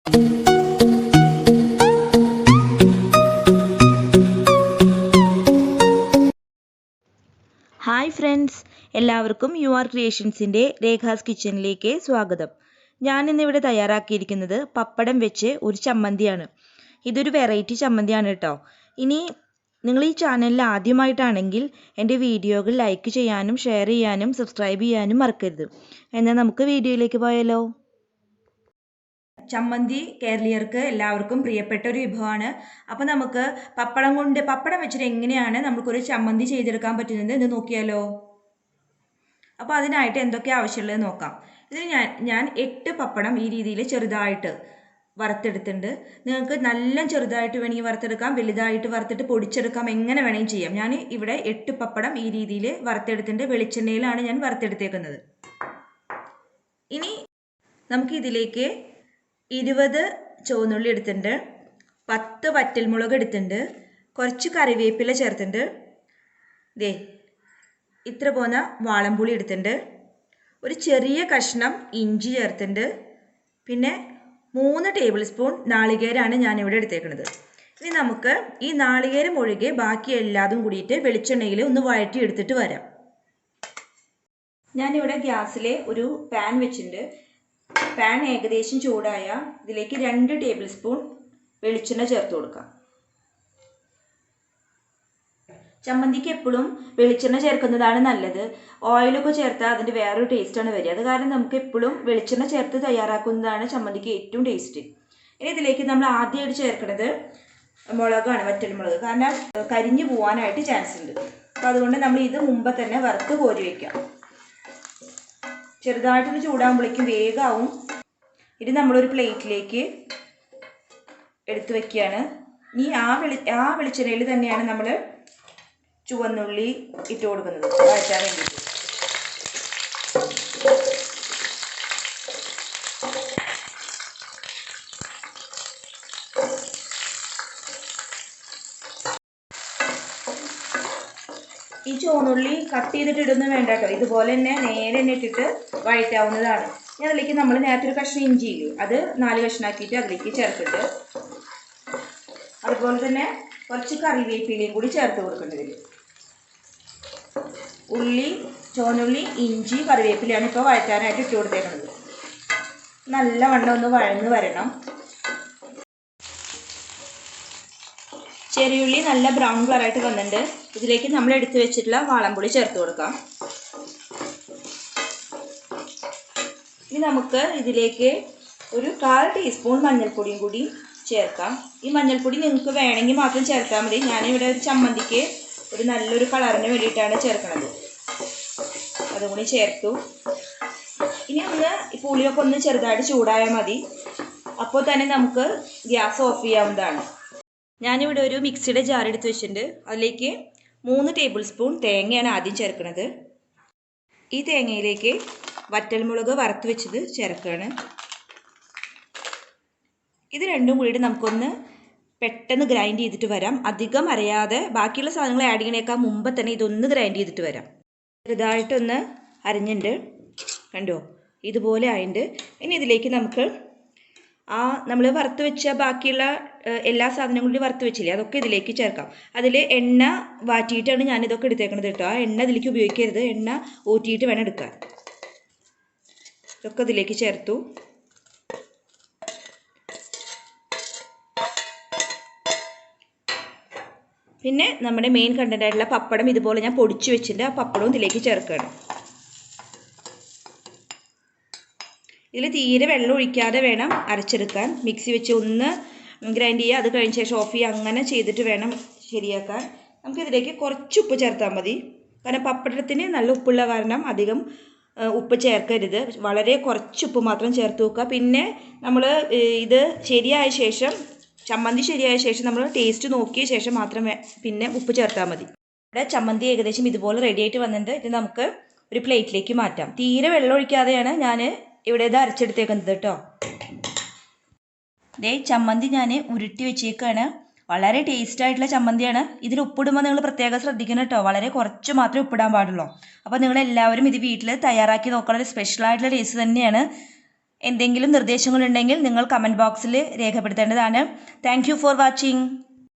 Hi friends, എല്ലാവർക്കും യുആർ ക്രിയേഷൻസിൻ്റെ രേഖാസ് കിച്ചണിലേക്ക് സ്വാഗതം. ഞാനിന്നിവിടെ തയ്യാറാക്കിയിരിക്കുന്നത് പപ്പടം വെച്ച് ഒരു ചമ്മന്തിയാണ്. ഇതൊരു വെറൈറ്റി ചമ്മന്തിയാണ് കേട്ടോ. ഇനി നിങ്ങൾ ഈ ചാനലിൽ ആദ്യമായിട്ടാണെങ്കിൽ എൻ്റെ വീഡിയോകൾ ലൈക്ക് ചെയ്യാനും ഷെയർ ചെയ്യാനും സബ്സ്ക്രൈബ് ചെയ്യാനും മറക്കരുത്. എന്നാൽ നമുക്ക് വീഡിയോയിലേക്ക് പോയാലോ. ചമ്മന്തി കേരളീയർക്ക് എല്ലാവർക്കും പ്രിയപ്പെട്ട ഒരു വിഭവമാണ്. അപ്പോൾ നമുക്ക് പപ്പടം വെച്ചിട്ട് എങ്ങനെയാണ് നമുക്കൊരു ചമ്മന്തി ചെയ്തെടുക്കാൻ പറ്റുന്നത് എന്ന് നോക്കിയാലോ. അപ്പോൾ അതിനായിട്ട് എന്തൊക്കെ ആവശ്യമുള്ളത് നോക്കാം. ഇതിന് ഞാൻ 8 പപ്പടം ഈ രീതിയിൽ ചെറുതായിട്ട് വറുത്തെടുത്തിട്ടുണ്ട്. നിങ്ങൾക്ക് നല്ല ചെറുതായിട്ട് വേണമെങ്കിൽ വറുത്തെടുക്കാം, വലുതായിട്ട് വറുത്തിട്ട് പൊടിച്ചെടുക്കാം, എങ്ങനെ വേണമെങ്കിൽ ചെയ്യാം. ഞാൻ ഇവിടെ 8 പപ്പടം ഈ രീതിയിൽ വറുത്തെടുത്തിട്ടുണ്ട്. വെളിച്ചെണ്ണയിലാണ് ഞാൻ വറുത്തെടുത്തേക്കുന്നത്. ഇനി നമുക്ക് ഇതിലേക്ക് 20 ചുവന്നുള്ളി എടുത്തിട്ടുണ്ട്, 10 വറ്റൽമുളക് എടുത്തിട്ടുണ്ട്, കുറച്ച് കറിവേപ്പില ചേർത്തിട്ടുണ്ട്, ഇത്ര പോന്ന വാളംപുളി എടുത്തിട്ടുണ്ട്, ഒരു ചെറിയ കഷ്ണം ഇഞ്ചി ചേർത്തിട്ടുണ്ട്, പിന്നെ 3 ടേബിൾ സ്പൂൺ നാളികേരമാണ് ഞാനിവിടെ എടുത്തേക്കുന്നത്. ഇനി നമുക്ക് ഈ നാളികേരം ഒഴികെ ബാക്കി എല്ലാതും കൂടിയിട്ട് വെളിച്ചെണ്ണയിൽ ഒന്ന് വഴറ്റി എടുത്തിട്ട് വരാം. ഞാനിവിടെ ഗ്യാസിൽ ഒരു പാൻ വെച്ചിട്ടുണ്ട്. പാൻ ഏകദേശം ചൂടായ ഇതിലേക്ക് 2 ടേബിൾ സ്പൂൺ വെളിച്ചെണ്ണ ചേർത്ത് കൊടുക്കാം. ചമ്മന്തിക്ക് എപ്പോഴും വെളിച്ചെണ്ണ ചേർക്കുന്നതാണ് നല്ലത്. ഓയിലൊക്കെ ചേർത്താൽ അതിൻ്റെ വേറൊരു ടേസ്റ്റാണ് വരിക. അത് കാരണം നമുക്ക് എപ്പോഴും വെളിച്ചെണ്ണ ചേർത്ത് തയ്യാറാക്കുന്നതാണ് ചമ്മന്തിക്ക് ഏറ്റവും ടേസ്റ്റ്. ഇനി ഇതിലേക്ക് നമ്മൾ ആദ്യമായിട്ട് ചേർക്കുന്നത് മുളകാണ്, വറ്റൽമുളക്. കാരണം കരിഞ്ഞു പോകാനായിട്ട് ചാൻസ് ഉണ്ട്. അപ്പോൾ അതുകൊണ്ട് നമ്മൾ ഇത് മുമ്പ് തന്നെ വറുത്ത് കോരി വയ്ക്കാം. ചെറുതായിട്ടൊന്ന് ചൂടാകുമ്പോഴേക്കും വേഗമാവും. ഇത് നമ്മളൊരു പ്ലേറ്റിലേക്ക് എടുത്തു വയ്ക്കുകയാണ്. ഇനി ആ വെളിച്ചെണ്ണയിൽ തന്നെയാണ് നമ്മൾ ചുവന്നുള്ളി ഇട്ട് കൊടുക്കുന്നത് വഴറ്റാൻ വേണ്ടിയിട്ട്. ഈ ചുവന്നുള്ളി കട്ട് ചെയ്തിട്ട് ഇടുന്നത് വേണ്ട കേട്ടോ. ഇതുപോലെ തന്നെ നേരെ തന്നെ ഇട്ടിട്ട് വഴറ്റാവുന്നതാണ്. ഇനി അതിലേക്ക് നമ്മൾ നേരത്തെ ഒരു കഷ്ണം ഇഞ്ചിയില്ലേ, അത് 4 കഷ്ണമാക്കിയിട്ട് അതിലേക്ക് ചേർത്തിട്ട് അതുപോലെ തന്നെ കുറച്ച് കറിവേപ്പിലയും കൂടി ചേർത്ത് കൊടുക്കേണ്ടതിൽ. ഉള്ളി, ചുവന്നുള്ളി, ഇഞ്ചി, കറിവേപ്പിലയാണ് ഇപ്പോൾ വഴറ്റാനായിട്ട് ഇട്ട് കൊടുത്തേക്കുന്നത്. നല്ലവണ്ണം ഒന്ന് വഴന്ന് വരണം. ചെറിയുള്ളി നല്ല ബ്രൗൺ കളറായിട്ട് വന്നിട്ടുണ്ട്. ഇതിലേക്ക് നമ്മൾ എടുത്തു വെച്ചിട്ടുള്ള വാളംപുളി ചേർത്ത് കൊടുക്കാം. ഇനി നമുക്ക് ഇതിലേക്ക് ഒരു 1/4 ടീസ്പൂൺ മഞ്ഞൾപ്പൊടിയും കൂടി ചേർക്കാം. ഈ മഞ്ഞൾപ്പൊടി നിങ്ങൾക്ക് വേണമെങ്കിൽ മാത്രം ചേർത്താൽ മതി. ഞാനിവിടെ ഒരു ചമ്മന്തിക്ക് ഒരു നല്ലൊരു കളറിന് വേണ്ടിയിട്ടാണ് ചേർക്കുന്നത്. അതും കൂടി ചേർത്തു. ഇനി ഈ പുളിയൊക്കെ ഒന്ന് ചെറുതായിട്ട് ചൂടായാൽ മതി. അപ്പോൾ തന്നെ നമുക്ക് ഗ്യാസ് ഓഫ് ചെയ്യാവുന്നതാണ്. ഞാനിവിടെ ഒരു മിക്സിയുടെ ജാർ എടുത്ത് വെച്ചിട്ടുണ്ട്. അതിലേക്ക് 3 ടേബിൾ സ്പൂൺ തേങ്ങയാണ് ആദ്യം ചേർക്കുന്നത്. ഈ തേങ്ങയിലേക്ക് വറ്റൽമുളക് വറുത്ത് വെച്ചത് ചേർക്കുകയാണ്. ഇത് രണ്ടും കൂടിയിട്ട് നമുക്കൊന്ന് പെട്ടെന്ന് ഗ്രൈൻഡ് ചെയ്തിട്ട് വരാം. അധികം അരയാതെ ബാക്കിയുള്ള സാധനങ്ങൾ ആഡ് ചെയ്യണേക്കാൾ മുമ്പ് തന്നെ ഇതൊന്ന് ഗ്രൈൻഡ് ചെയ്തിട്ട് വരാം. ചെറുതായിട്ടൊന്ന് അരിഞ്ഞിട്ടുണ്ട്, കണ്ടോ, ഇതുപോലെ ആയിട്ടുണ്ട്. ഇനി ഇതിലേക്ക് നമുക്ക് നമ്മൾ വറുത്ത് വെച്ച ബാക്കിയുള്ള എല്ലാ സാധനങ്ങളും കൂടി വറുത്ത് വെച്ചില്ലേ, അതൊക്കെ ഇതിലേക്ക് ചേർക്കാം. അതിൽ എണ്ണ വാറ്റിയിട്ടാണ് ഞാനിതൊക്കെ എടുത്തേക്കുന്നത് കേട്ടോ. ആ എണ്ണ ഇതിലേക്ക് ഉപയോഗിക്കരുത്, എണ്ണ ഊറ്റിയിട്ട് വേണം എടുക്കാൻ. ഇതൊക്കെ ഇതിലേക്ക് ചേർത്തു. പിന്നെ നമ്മുടെ മെയിൻ കണ്ടന്റ് ആയിട്ടുള്ള പപ്പടം ഇതുപോലെ ഞാൻ പൊടിച്ചു വെച്ചിട്ടുണ്ട്. ആ പപ്പടവും ഇതിലേക്ക് ചേർക്കുകയാണ്. ഇതിൽ തീരെ വെള്ളം ഒഴിക്കാതെ വേണം അരച്ചെടുക്കാൻ. മിക്സി വെച്ച് ഒന്ന് ഗ്രൈൻഡ് ചെയ്യുക, അത് കഴിഞ്ഞ ശേഷം ഓഫ് ചെയ്യുക, അങ്ങനെ ചെയ്തിട്ട് വേണം ശരിയാക്കാൻ. നമുക്കിതിലേക്ക് കുറച്ച് ഉപ്പ് ചേർത്താൽ മതി. കാരണം പപ്പടത്തിന് നല്ല ഉപ്പുള്ള കാരണം അധികം ഉപ്പ് ചേർക്കരുത്. വളരെ കുറച്ച് ഉപ്പ് മാത്രം ചേർത്ത് വെക്കുക. പിന്നെ നമ്മൾ ഇത് ശരിയായ ശേഷം, ചമ്മന്തി ശരിയായ ശേഷം നമ്മൾ ടേസ്റ്റ് നോക്കിയ ശേഷം മാത്രം പിന്നെ ഉപ്പ് ചേർത്താൽ മതി. ഇവിടെ ചമ്മന്തി ഏകദേശം ഇതുപോലെ റെഡി ആയിട്ട് വന്നിട്ടുണ്ട്. ഇത് നമുക്ക് ഒരു പ്ലേറ്റിലേക്ക് മാറ്റാം. തീരെ വെള്ളം ഒഴിക്കാതെയാണ് ഞാൻ ഇവിടെ ഇത് അരച്ചെടുത്തേക്കുന്നത് കേട്ടോ. ചമ്മന്തി ഞാൻ ഉരുട്ടി വെച്ചേക്കാണ്. വളരെ ടേസ്റ്റ് ആയിട്ടുള്ള ചമ്മന്തിയാണ്. ഇതിൽ ഉപ്പിടുമ്പോൾ നിങ്ങൾ പ്രത്യേകം ശ്രദ്ധിക്കണം കേട്ടോ. വളരെ കുറച്ച് മാത്രമേ ഉപ്പിടാൻ പാടുള്ളൂ. അപ്പോൾ നിങ്ങൾ എല്ലാവരും ഇത് വീട്ടിൽ തയ്യാറാക്കി നോക്കണം. ഒരു സ്പെഷ്യലായിട്ടുള്ള ടേസ്റ്റ് തന്നെയാണ്. എന്തെങ്കിലും നിർദ്ദേശങ്ങളുണ്ടെങ്കിൽ നിങ്ങൾ കമൻറ്റ് ബോക്സിൽ രേഖപ്പെടുത്തേണ്ടതാണ്. Thank you for watching.